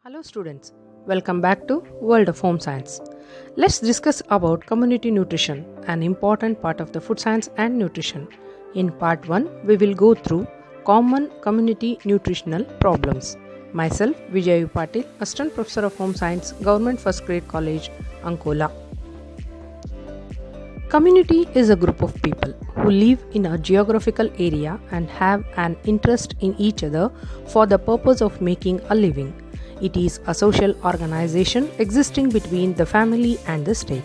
Hello students, welcome back to World of Home Science. Let's discuss about community nutrition, an important part of the food science and nutrition. In part 1, we will go through common community nutritional problems. Myself, Vijay Patil, Assistant Professor of Home Science, Government First Grade College, Ankola. Community is a group of people who live in a geographical area and have an interest in each other for the purpose of making a living. It is a social organization existing between the family and the state.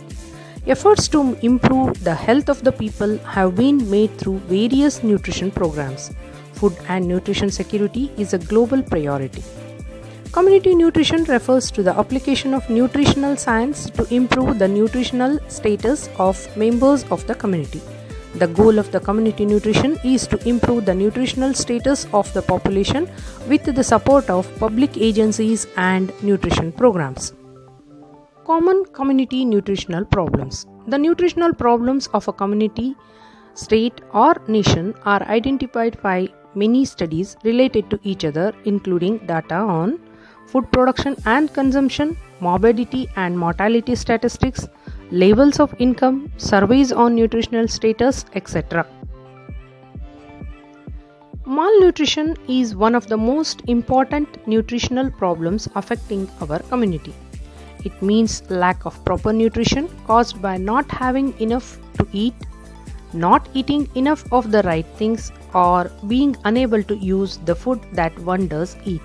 Efforts to improve the health of the people have been made through various nutrition programs. Food and nutrition security is a global priority. Community nutrition refers to the application of nutritional science to improve the nutritional status of members of the community. The goal of the community nutrition is to improve the nutritional status of the population with the support of public agencies and nutrition programs. Common community nutritional problems. The nutritional problems of a community, state, or nation are identified by many studies related to each other, including data on food production and consumption, morbidity and mortality statistics, levels of income, surveys on nutritional status, etc. Malnutrition is one of the most important nutritional problems affecting our community. It means lack of proper nutrition caused by not having enough to eat, not eating enough of the right things, or being unable to use the food that one does eat.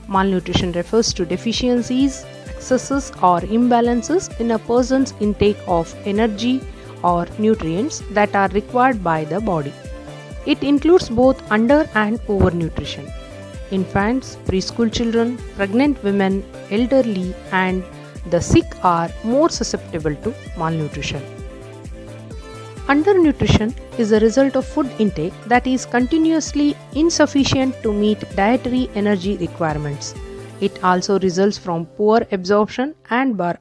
Malnutrition refers to deficiencies, excesses, or imbalances in a person's intake of energy or nutrients that are required by the body. It includes both under and overnutrition. Infants, preschool children, pregnant women, elderly, and the sick are more susceptible to malnutrition. Undernutrition is a result of food intake that is continuously insufficient to meet dietary energy requirements. It also results from poor absorption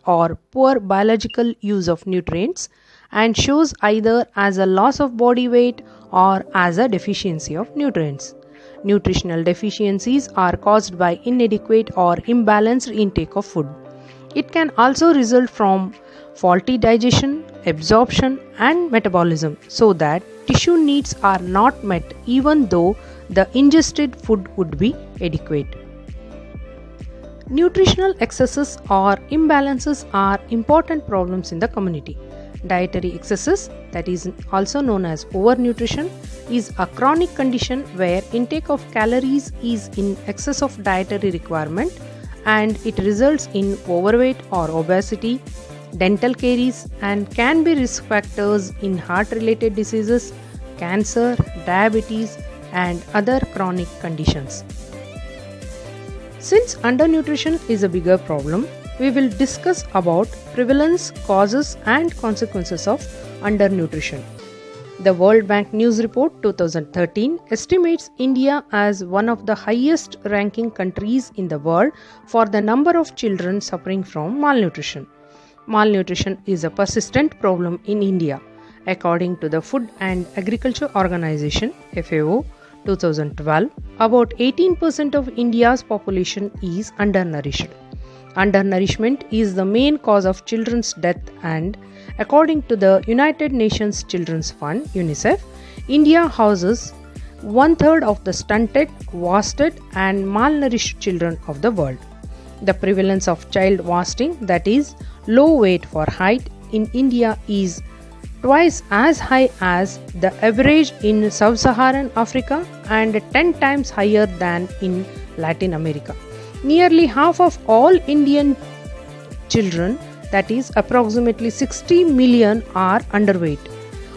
or poor biological use of nutrients and shows either as a loss of body weight or as a deficiency of nutrients. Nutritional deficiencies are caused by inadequate or imbalanced intake of food. It can also result from faulty digestion, absorption, and metabolism, so that tissue needs are not met even though the ingested food would be adequate. Nutritional excesses or imbalances are important problems in the community. Dietary excesses, that is also known as overnutrition, is a chronic condition where intake of calories is in excess of dietary requirement and it results in overweight or obesity, dental caries, and can be risk factors in heart-related diseases, cancer, diabetes, and other chronic conditions. Since undernutrition is a bigger problem, we will discuss about prevalence, causes, and consequences of undernutrition. The World Bank News Report 2013 estimates India as one of the highest ranking countries in the world for the number of children suffering from malnutrition. Malnutrition is a persistent problem in India. According to the Food and Agriculture Organization (FAO) 2012, about 18% of India's population is undernourished. Undernourishment is the main cause of children's death, and according to the United Nations Children's Fund (UNICEF), India houses 1/3 of the stunted, wasted, and malnourished children of the world. The prevalence of child wasting, that is, low weight for height, in India is twice as high as the average in Sub-Saharan Africa and 10 times higher than in Latin America. Nearly half of all Indian children, that is approximately 60 million, are underweight.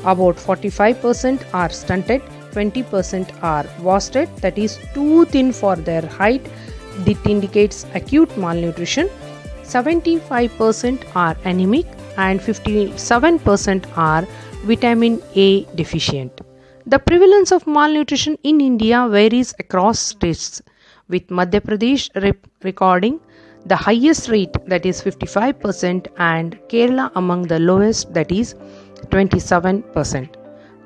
About 45% are stunted, 20% are wasted, that is too thin for their height. It indicates acute malnutrition. 75% are anemic and 57% are vitamin A deficient. The prevalence of malnutrition in India varies across states, with Madhya Pradesh recording the highest rate, that is 55%, and Kerala among the lowest, that is 27%.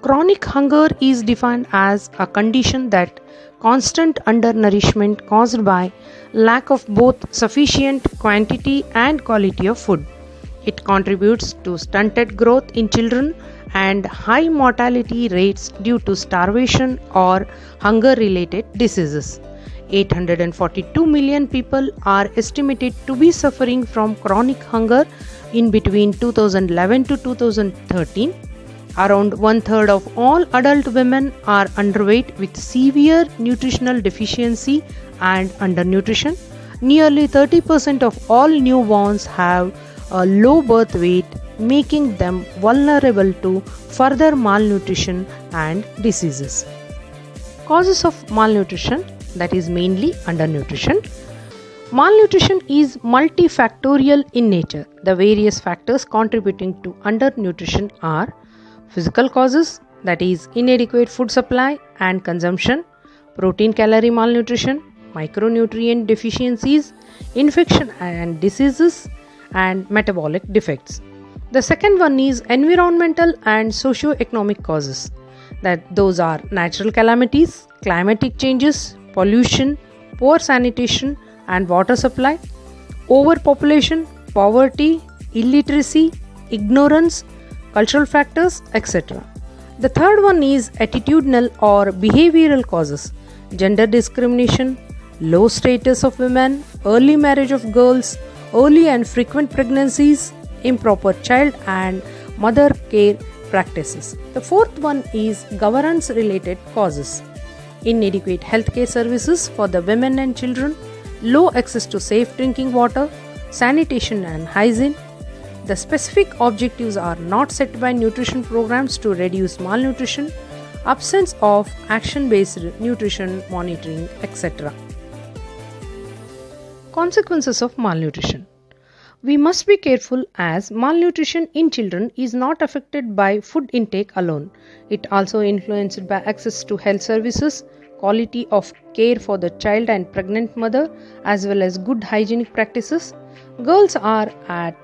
Chronic hunger is defined as a condition that constant undernourishment caused by lack of both sufficient quantity and quality of food. It contributes to stunted growth in children and high mortality rates due to starvation or hunger related diseases. 842 million people are estimated to be suffering from chronic hunger in between 2011 to 2013. Around one-third of all adult women are underweight with severe nutritional deficiency and undernutrition. Nearly 30% of all newborns have a low birth weight, making them vulnerable to further malnutrition and diseases. Causes of malnutrition, that is mainly undernutrition. Malnutrition is multifactorial in nature. The various factors contributing to undernutrition are physical causes, that is inadequate food supply and consumption, protein calorie malnutrition, micronutrient deficiencies, infection and diseases, and metabolic defects. The second one is environmental and socio-economic causes, that those are natural calamities, climatic changes, pollution, poor sanitation and water supply, overpopulation, poverty, illiteracy, ignorance, cultural factors, etc. The third one is attitudinal or behavioral causes, gender discrimination, low status of women, early marriage of girls, early and frequent pregnancies, improper child and mother care practices. The fourth one is governance related causes, inadequate healthcare services for the women and children, low access to safe drinking water, sanitation and hygiene. The specific objectives are not set by nutrition programs to reduce malnutrition, absence of action-based nutrition monitoring, etc. Consequences of malnutrition. We must be careful as malnutrition in children is not affected by food intake alone. It also influenced by access to health services, quality of care for the child and pregnant mother, as well as good hygienic practices. Girls are at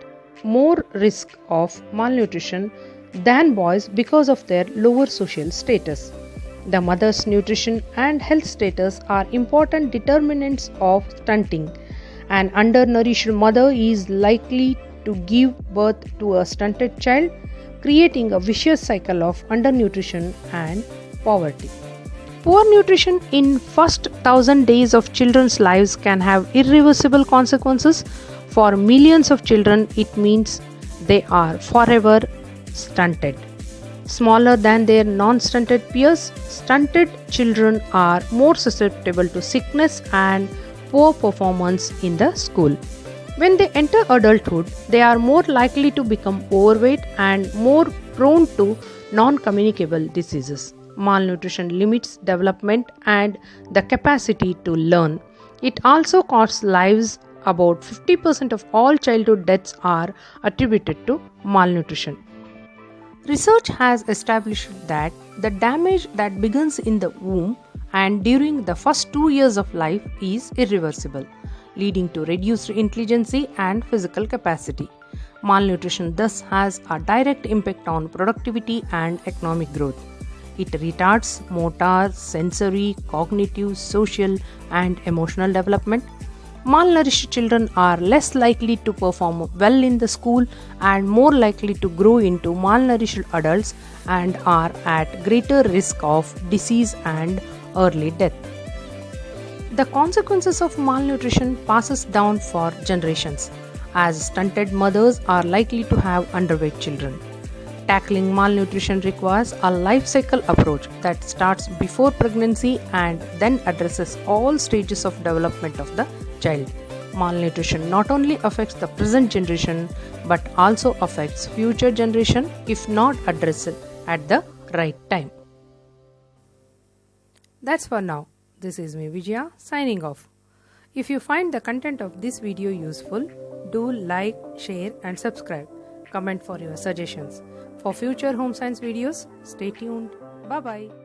more risk of malnutrition than boys because of their lower social status. The mother's nutrition and health status are important determinants of stunting. An undernourished mother is likely to give birth to a stunted child, creating a vicious cycle of undernutrition and poverty. Poor nutrition in first 1000 days of children's lives can have irreversible consequences. For millions of children, it means they are forever stunted. Smaller than their non-stunted peers, stunted children are more susceptible to sickness and poor performance in the school. When they enter adulthood, they are more likely to become overweight and more prone to non-communicable diseases. Malnutrition limits development and the capacity to learn. It also costs lives. About 50% of all childhood deaths are attributed to malnutrition. Research has established that the damage that begins in the womb and during the first 2 years of life is irreversible, leading to reduced intelligence and physical capacity. Malnutrition thus has a direct impact on productivity and economic growth. It retards motor, sensory, cognitive, social, and emotional development. Malnourished children are less likely to perform well in the school and more likely to grow into malnourished adults and are at greater risk of disease and early death. The consequences of malnutrition passes down for generations, as stunted mothers are likely to have underweight children. Tackling malnutrition requires a life cycle approach that starts before pregnancy and then addresses all stages of development of the child. Malnutrition not only affects the present generation but also affects future generation if not addressed at the right time. That's for now. This is me Vijaya signing off. If you find the content of this video useful, do like, share and subscribe. Comment for your suggestions. For future home science videos, stay tuned. Bye bye.